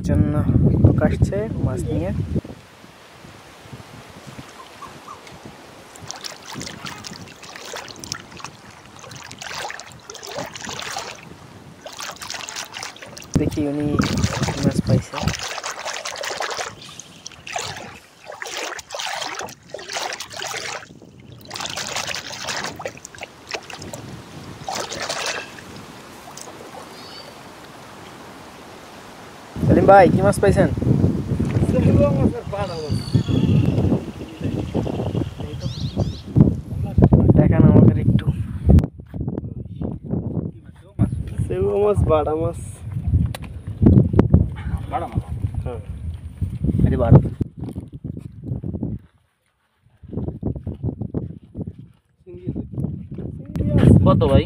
একজন লোক আসছে মাছ নিয়ে। দেখি উনি মাছ পাইছে। সেলিম ভাই কি মাছ পাইছেন? দেখান আমাদের একটু। সেগুলো মাছ, বাটা মাছ। বাটা মাছ? হ্যাঁ, এটি বাটা। কত ভাই?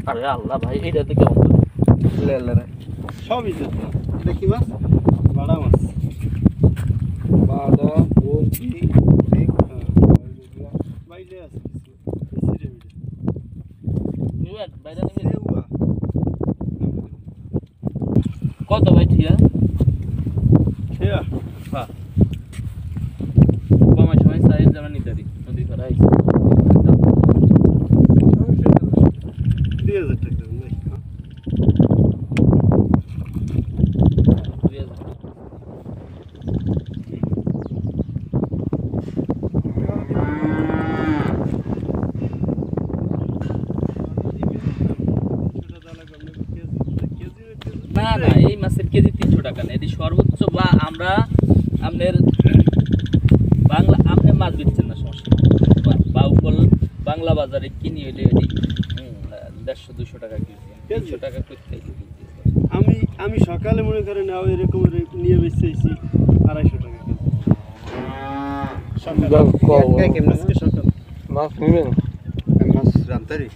আরে আল্লাহ ভাই, এইটা তো কেমন সবই যেত। এটা কি মাছ? বাটা মাছ। বাটা, বলছি, বাইরে আছে কত ভাই? ঠিয়া ঠিয়া? হ্যাঁ, কমার সময় সাইজ যাবে নিতারি নদী করা হয়েছে 2000 টাকা। না না, এই মাছের কেজি 300 টাকা না, এটি সর্বোচ্চ। বা আমরা আপনার বাংলা আপনি মাছ দিচ্ছেন না, সমস্যা বা উপল বাংলা বাজারে কিনি হইলে এটি 150-200 টাকা কেজি, 300 টাকা করতে। আমি সকালে মনে করেন এরকম নিয়ে বেচেছি 250 টাকা কেজি। সকাল মাছ নিবেন? মাছ রান্তারি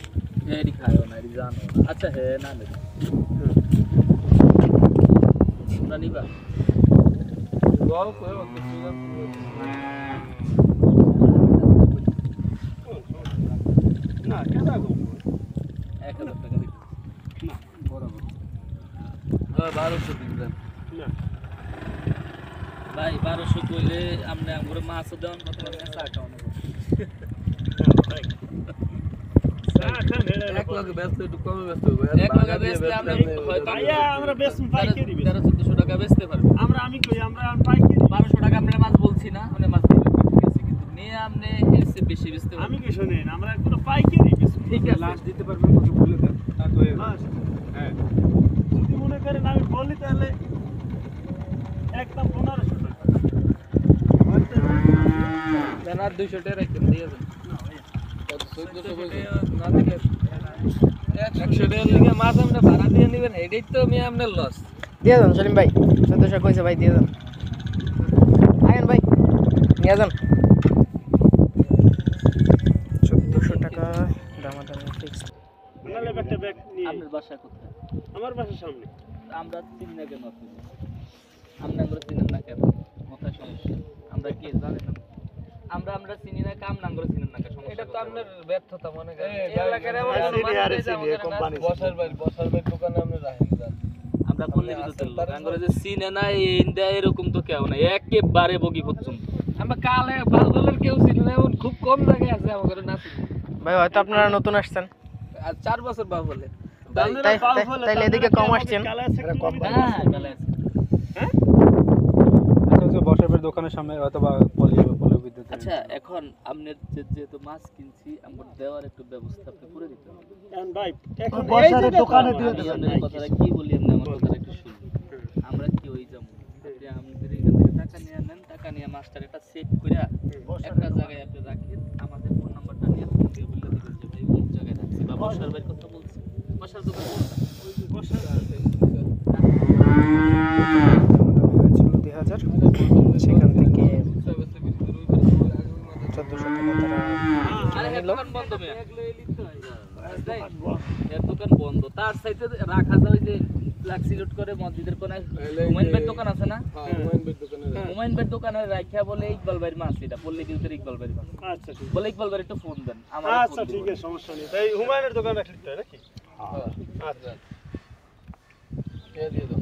এটি খায়ও না, এটি জানো না। আচ্ছা হ্যাঁ, না নেই তোমরা নিবা? না কেনা 1000 টাকা দিতে না, বরাবর 1200 দিবেন না ভাই। 1200 কইলে আপনি আমরে মাছও দেন, কত টাকা চা খাওয়ানো এক লগে ব্যস্ত, একটু কমে ব্যস্ত হবে। এক লগে বেচলে আপনি হয়তো আমরা বেচুন পাইকারি, 1300-1400 টাকা বেচতে পারবেন। আমি কই আমরা পাইকারি 1200 টাকা আপনার মাছ বলছি না, মানে মাছ দিবেন, ঠিক আছে, কিন্তু নিয়ে আপনি এর চেয়ে বেশি বেচতে পারবেন। আমি কি শুনেন, আমরা কোনো পাইকারি বেচুন। ঠিক আছে, লাস্ট দিতে পারবেন কত বলে দেন, তা কই হ্যাঁ। যদি মনে করেন আমি বলি তাহলে একদম 1500 টাকা দেন, আর 200 টাকা রাখেন, দিয়ে দেন। কত 1400 না দিলে 100 টাকা লিগে মাছ আমরা ভাড়া দিয়ে নেবেন, এটাই তো আমি আপনার লস। দিয়ে দেন সেলিম ভাই, 1400 কইছে ভাই, দিয়ে দেন। আয়েন ভাই, নিয়ে যান। 1400 টাকা দামাদামি ফিক্সড। নালে একটা ব্যাগ নিয়ে। আপনার বাসা কোথায়? আমার বাসার সামনে। আমরা চিনি না কেন আপনি? আমরা চিনেন না কেন? মাথায় সমস্যা। আমরা কি জানেন না? আমরা চিনি না, কাম নাম করে চিনেন না কেন? এটা তো আপনার ব্যর্থতা মনে করেন। এই এলাকার এমন কোম্পানি বসার ভাই দোকানে আপনি রাখেন যান। আমরা কোন বিদ্যুৎ আমরা যে চিনে না, ইন্ডিয়া এরকম তো কেউ না, একেবারে বগি পর্যন্ত। আমরা কালে বালদলের কেউ চিনি না, এমন খুব কম জায়গায় আছে আমাদের না চিনি। ভাই হয়তো আপনারা নতুন আসছেন, আর 4 বছর বাহুবলে, তাইলে এদিকে কম আসছেন। হ্যাঁ, কালে আছে। হ্যাঁ, আচ্ছা বসাবের দোকানের সামনে হয়তো বা পলি বিদ্যুৎ। আচ্ছা, এখন আপনার যেহেতু মাছ কিনছি, আমার দেওয়ার একটু ব্যবস্থা আপনি করে দিতে হবে। এখন ভাই এখন বসারের দোকানে দিয়ে দেন। আপনার কথাটা কি বলি, আপনি আমার কথাটা একটু শুনুন। আমরা কি ওই যাবো, আপনি আমাদের এখান থেকে টাকা নিয়ে নেন, টাকা নিয়ে মাছটার একটা সেট করে একটা জায়গায় আপনি রাখেন, আমাদের ফোন নাম্বারটা নিয়ে ফোন দিয়ে বলে দিবেন যে ভাই কোন জায়গায় রাখছি, বা বসার ভাই কথা বলছি, বসার দোকান ওই যে বসার হয়েছিল 2000, সেখান থেকে 1400 টাকা তারা নিল। বন্ধ মেয়ে, এর দোকান বন্ধ। তার সাইডে রাখা যায় যে ফ্ল্যাক্সিলোড করে মসজিদের কোনায় হুমায়ুন ভাইয়ের দোকান আছে না, হুমায়ুন ভাইয়ের দোকানে রাখিয়া বলে ইকবাল ভাইয়ের মাছ, এটা পল্লী বিদ্যুতের ইকবাল ভাইয়ের মাছ। আচ্ছা ঠিক বলে ইকবাল ভাইয়ের একটু ফোন দেন আমার। আচ্ছা ঠিক আছে, সমস্যা নেই। তাই হুমায়ুনের দোকান রাখলি তো নাকি? আচ্ছা কে দিয়ে দাও।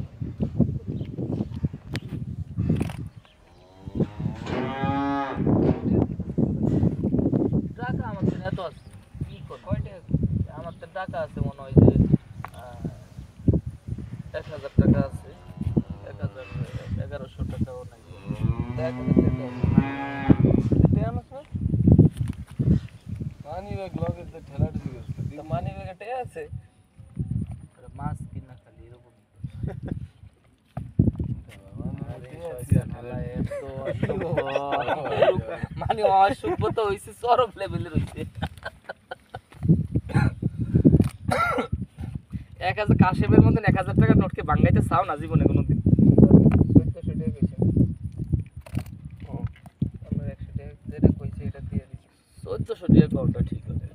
মানি ব্যাগ লগে তো ঠেলাটা দিগস মানি ব্যাগে আছে মাছ কিনা খালি এরকম মানে অসভ্যতা হয়েছে চরম লেভেলের হয়েছে 1000 কাশেমের মতন 1000 টাকার নোটকে ভাঙাইতে চাও না জীবনে কোনোদিন 1400 টাকা কইছে আমরা 100 টাকা যেটা কইছে এটা দিয়ে দিছি 1400 টাকা কোনটা ঠিক আছে